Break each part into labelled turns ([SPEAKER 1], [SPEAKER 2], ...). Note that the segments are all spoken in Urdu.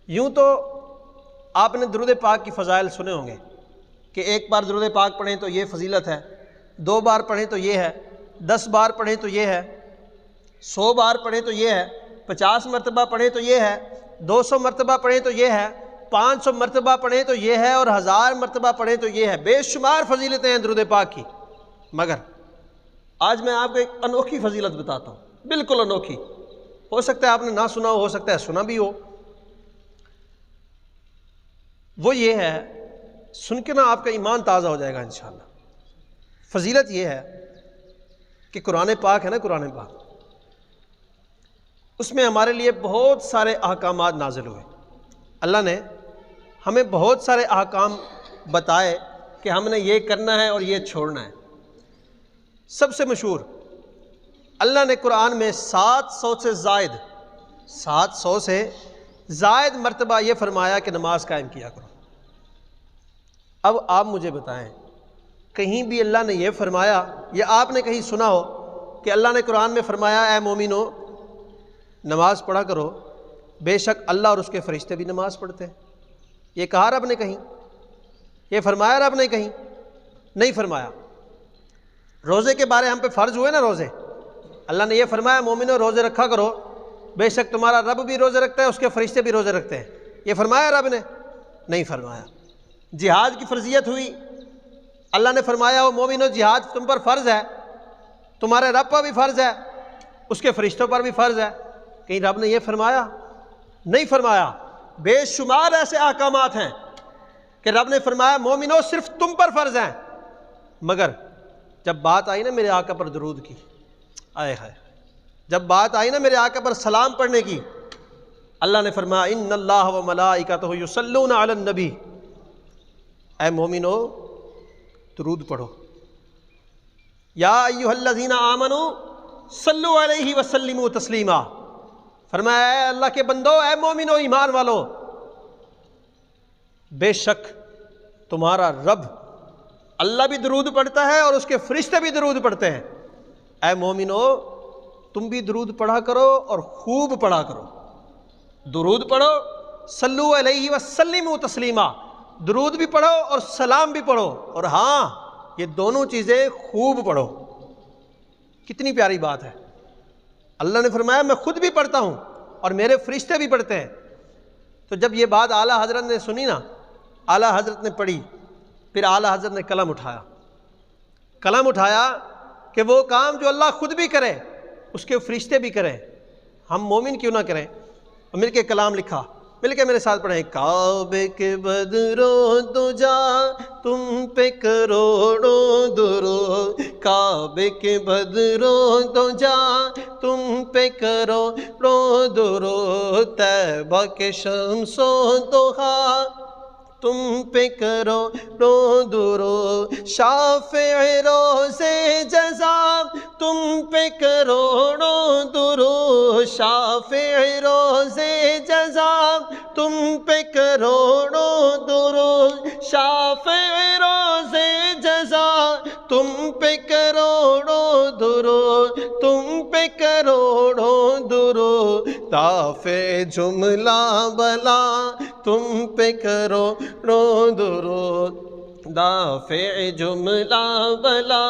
[SPEAKER 1] یوں تو آپ نے درود پاک کی فضائل سنے ہوں گے کہ ایک بار درود پاک پڑھیں تو یہ فضیلت ہے، 2 بار پڑھیں تو یہ ہے، 10 بار پڑھیں تو یہ ہے، 100 بار پڑھیں تو یہ ہے، 50 مرتبہ پڑھیں تو یہ ہے، 200 مرتبہ پڑھیں تو یہ ہے، 500 مرتبہ پڑھیں تو یہ ہے، اور 1000 مرتبہ پڑھیں تو یہ ہے۔ بے شمار فضیلتیں ہیں درود پاک کی، مگر آج میں آپ کو ایک انوکھی فضیلت بتاتا ہوں، بالکل انوکھی۔ ہو سکتا ہے آپ نے نہ سنا ہو سکتا ہے سنا بھی ہو۔ وہ یہ ہے، سن کے نا آپ کا ایمان تازہ ہو جائے گا انشاءاللہ۔ فضیلت یہ ہے کہ قرآن پاک ہے نا، قرآن پاک، اس میں ہمارے لیے بہت سارے احکامات نازل ہوئے۔ اللہ نے ہمیں بہت سارے احکام بتائے کہ ہم نے یہ کرنا ہے اور یہ چھوڑنا ہے۔ سب سے مشہور، اللہ نے قرآن میں 700 سے زائد مرتبہ یہ فرمایا کہ نماز قائم کیا کرو۔ اب آپ مجھے بتائیں، کہیں بھی اللہ نے یہ فرمایا یا آپ نے کہیں سنا ہو کہ اللہ نے قرآن میں فرمایا اے مومنو نماز پڑھا کرو، بے شک اللہ اور اس کے فرشتے بھی نماز پڑھتے ہیں؟ یہ کہا رب نے کہیں؟ یہ فرمایا رب نے کہیں؟ نہیں فرمایا۔ روزے کے بارے ہم پہ فرض ہوئے نا روزے، اللہ نے یہ فرمایا مومنو روزے رکھا کرو، بے شک تمہارا رب بھی روزے رکھتا ہے، اس کے فرشتے بھی روزے رکھتے ہیں۔ یہ فرمایا رب نے؟ نہیں فرمایا۔ جہاد کی فرضیت ہوئی، اللہ نے فرمایا او مومنو جہاد تم پر فرض ہے، تمہارے رب پر بھی فرض ہے، اس کے فرشتوں پر بھی فرض ہے۔ کہیں رب نے یہ فرمایا؟ نہیں فرمایا۔ بے شمار ایسے احکامات ہیں کہ رب نے فرمایا مومنو صرف تم پر فرض ہیں، مگر جب بات آئی نا میرے آقا پر درود کی، آئے ہائے، جب بات آئی نا میرے آقا پر سلام پڑھنے کی، اللہ نے فرمایا ان اللہ و ملائکتہ یصلون علی النبی، اے مومنو درود پڑھو، یا ایھا الذین آمنوا صلوا علیہ وسلموا تسلیما، فرمایا اے اللہ کے بندو، اے مومنو ایمان والو، بے شک تمہارا رب اللہ بھی درود پڑھتا ہے اور اس کے فرشتے بھی درود پڑھتے ہیں۔ اے مومنو تم بھی درود پڑھا کرو اور خوب پڑھا کرو، درود پڑھو، صلو علیہ وسلموا تسلیما، درود بھی پڑھو اور سلام بھی پڑھو، اور ہاں یہ دونوں چیزیں خوب پڑھو۔ کتنی پیاری بات ہے۔ اللہ نے فرمایا میں خود بھی پڑھتا ہوں اور میرے فرشتے بھی پڑھتے ہیں۔ تو جب یہ بات اعلیٰ حضرت نے سنی نا، اعلیٰ حضرت نے پڑھی، پھر اعلیٰ حضرت نے قلم اٹھایا کہ وہ کام جو اللہ خود بھی کرے اس کے فرشتے بھی کریں، ہم مومن کیوں نہ کریں؟ اور مل کے کلام لکھا، مل کے میرے ساتھ پڑھیں، کعبے کے بدرو تو جا تم پہ کروڑوں درود، کعبے کے بدرو تو جا تم پہ کروڑوں درود، طیبہ کے شمس و ضحیٰ تم پہ کروڑوں درود، شافع روز جزا تم پہ کروڑوں درود، شافع روز جزا تم پہ کروڑوں درود، شافع روز جزا تم پہ کروڑوں درود، تم پہ کروڑوں درود، دافع جملہ بلا تم پہ کروڑوں درود، دافع جملہ بلا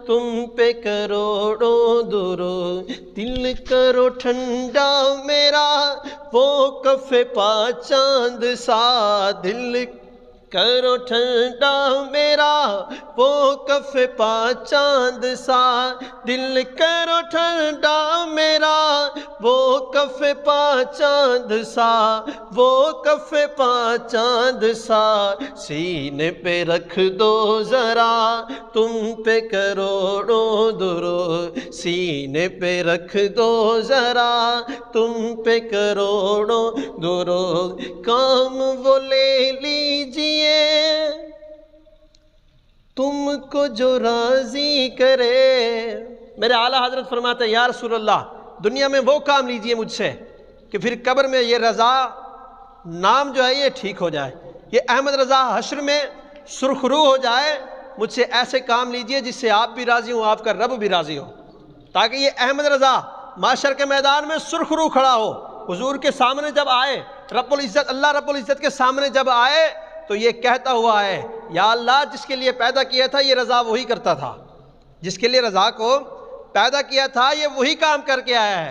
[SPEAKER 1] تم پہ کروڑوں درود، دل کرو ٹھنڈا میرا وہ کف پا چاند سا، دل کرو ٹھنڈا میرا وہ کف پا چاند سا، دل کرو ٹھنڈا میرا وہ کف پا چاند سا، وہ کف پا چاند سا، سینے پہ رکھ دو ذرا تم پہ کروڑوں درود، سینے پہ رکھ دو ذرا تم پہ کروڑوں درود، کام وہ لے لیجیے تم کو جو راضی کرے۔ میرے اعلیٰ حضرت فرماتے ہیں یا رسول اللہ دنیا میں وہ کام لیجئے مجھ سے کہ پھر قبر میں یہ رضا نام جو ہے یہ ٹھیک ہو جائے، یہ احمد رضا حشر میں سرخرو ہو جائے، مجھ سے ایسے کام لیجئے جس سے آپ بھی راضی ہوں، آپ کا رب بھی راضی ہو، تاکہ یہ احمد رضا معاشر کے میدان میں سرخرو کھڑا ہو، حضور کے سامنے جب آئے رب العزت اللہ رب العزت کے سامنے جب آئے تو یہ کہتا ہوا ہے یا اللہ جس کے لیے پیدا کیا تھا یہ رضا وہی کرتا تھا، جس کے لیے رضا کو پیدا کیا تھا یہ وہی کام کر کے آیا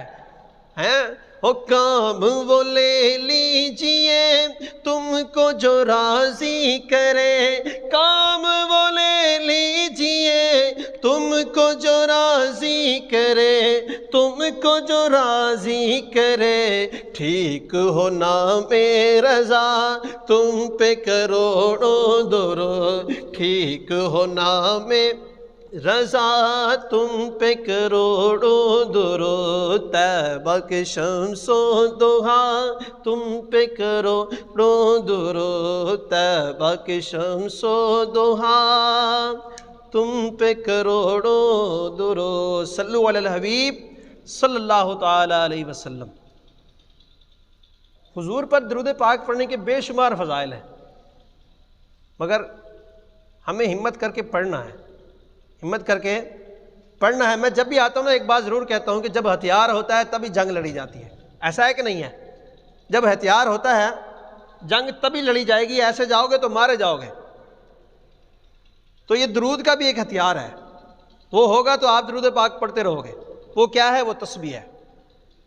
[SPEAKER 1] ہے۔ وہ کام وہ لے لیجئے تم کو جو راضی کرے، کام وہ لے لیجئے تم کو جو راضی کرے، تم کو جو راضی کرے، ٹھیک ہو نام رضا تم پہ کروڑوں درود، ٹھیک ہو نام رضا تم پہ کروڑوں درود، طیبہ کے شمس و ضحیٰ تم پہ کروڑوں درود، طیبہ کے شمس و ضحیٰ تم پہ کروڑوں درود۔ صلو علی الحبیب صلی اللہ تعالی علیہ وسلم۔ حضور پر درود پاک پڑھنے کے بے شمار فضائل ہیں، مگر ہمیں ہمت کر کے پڑھنا ہے، ہمت کر کے پڑھنا ہے۔ میں جب بھی آتا ہوں نا ایک بات ضرور کہتا ہوں کہ جب ہتھیار ہوتا ہے تبھی جنگ لڑی جاتی ہے، ایسا ہے کہ نہیں ہے؟ جب ہتھیار ہوتا ہے جنگ تبھی لڑی جائے گی، ایسے جاؤ گے تو مارے جاؤ گے۔ تو یہ درود کا بھی ایک ہتھیار ہے، وہ ہوگا تو آپ درود پاک پڑھتے رہو گے۔ وہ کیا ہے؟ وہ تسبیح ہے۔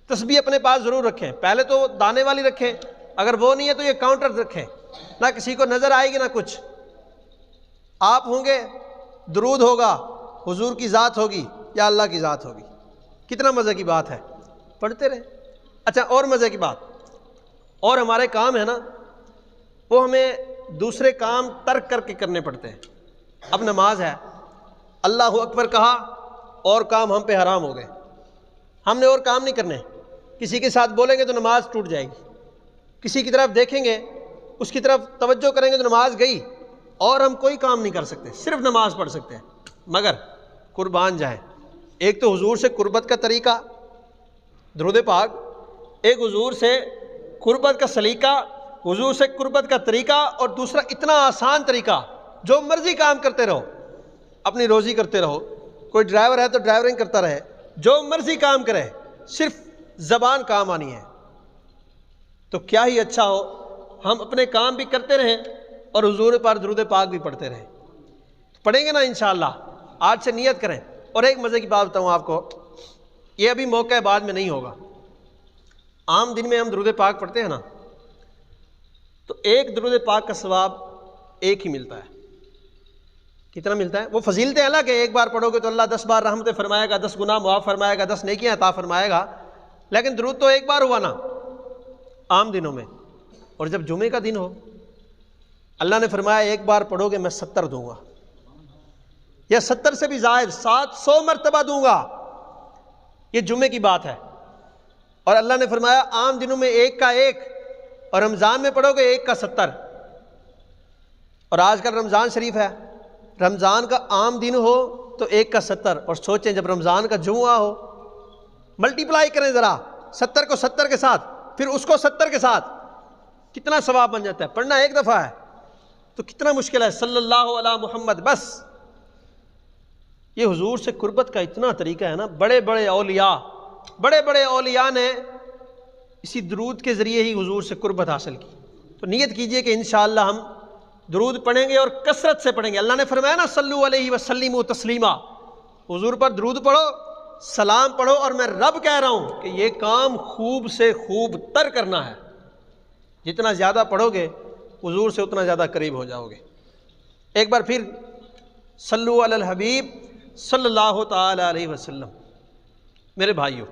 [SPEAKER 1] تسبیح اپنے پاس ضرور رکھیں، پہلے تو دانے والی رکھیں، اگر وہ نہیں ہے تو یہ کاؤنٹر رکھیں، نہ کسی کو نظر آئے گی نہ کچھ۔ آپ ہوں گے، درود ہوگا، حضور کی ذات ہوگی یا اللہ کی ذات ہوگی، کتنا مزے کی بات ہے، پڑھتے رہیں۔ اچھا اور مزے کی بات، اور ہمارے کام ہے نا وہ ہمیں دوسرے کام ترک کر کے کرنے پڑتے ہیں۔ اب نماز ہے، اللہ اکبر کہا اور کام ہم پہ حرام ہو گئے، ہم نے اور کام نہیں کرنے۔ کسی کے ساتھ بولیں گے تو نماز ٹوٹ جائے گی، کسی کی طرف دیکھیں گے اس کی طرف توجہ کریں گے تو نماز گئی، اور ہم کوئی کام نہیں کر سکتے، صرف نماز پڑھ سکتے ہیں۔ مگر قربان جائیں، ایک تو حضور سے قربت کا طریقہ درود پاک، ایک حضور سے قربت کا سلیقہ، حضور سے قربت کا طریقہ، اور دوسرا اتنا آسان طریقہ، جو مرضی کام کرتے رہو، اپنی روزی کرتے رہو، کوئی ڈرائیور ہے تو ڈرائیورنگ کرتا رہے، جو مرضی کام کرے، صرف زبان کام آنی ہے۔ تو کیا ہی اچھا ہو ہم اپنے کام بھی کرتے رہیں اور حضور پر درود پاک بھی پڑھتے رہیں۔ پڑھیں گے نا انشاءاللہ، آج سے نیت کریں۔ اور ایک مزے کی بات بتاؤں آپ کو، یہ ابھی موقع ہے، بعد میں نہیں ہوگا۔ عام دن میں ہم درود پاک پڑھتے ہیں نا تو ایک درود پاک کا ثواب ایک ہی ملتا ہے۔ کتنا ملتا ہے؟ وہ فضیلتیں الگ ہے، ایک بار پڑھو گے تو اللہ 10 بار رحمتیں فرمائے گا، 10 گناہ معاف فرمائے گا، 10 نیکیاں عطا فرمائے گا، لیکن درود تو ایک بار ہوا نا عام دنوں میں۔ اور جب جمعے کا دن ہو، اللہ نے فرمایا ایک بار پڑھو گے میں 70 دوں گا، یا 70 سے بھی زائد 700 مرتبہ دوں گا۔ یہ جمعے کی بات ہے، اور اللہ نے فرمایا عام دنوں میں ایک کا ایک، اور رمضان میں پڑھو گے ایک کا 70۔ اور آج کل رمضان شریف ہے، رمضان کا عام دن ہو تو ایک کا 70، اور سوچیں جب رمضان کا جمعہ ہو، ملٹیپلائی کریں ذرا 70 کو 70 کے ساتھ، پھر اس کو 70 کے ساتھ، کتنا ثواب بن جاتا ہے۔ پڑھنا ایک دفعہ ہے تو کتنا مشکل ہے، صلی اللہ علی محمد بس۔ یہ حضور سے قربت کا اتنا طریقہ ہے نا، بڑے بڑے اولیاء نے اسی درود کے ذریعے ہی حضور سے قربت حاصل کی۔ تو نیت کیجئے کہ انشاءاللہ ہم درود پڑھیں گے اور کثرت سے پڑھیں گے۔ اللہ نے فرمایا نا صلو علیہ وسلموا تسلیما، حضور پر درود پڑھو، سلام پڑھو، اور میں رب کہہ رہا ہوں کہ یہ کام خوب سے خوب تر کرنا ہے۔ جتنا زیادہ پڑھو گے حضور سے اتنا زیادہ قریب ہو جاؤ گے۔ ایک بار پھر صلو علی الحبیب صلی اللہ تعالی علیہ وسلم۔ میرے بھائیوں،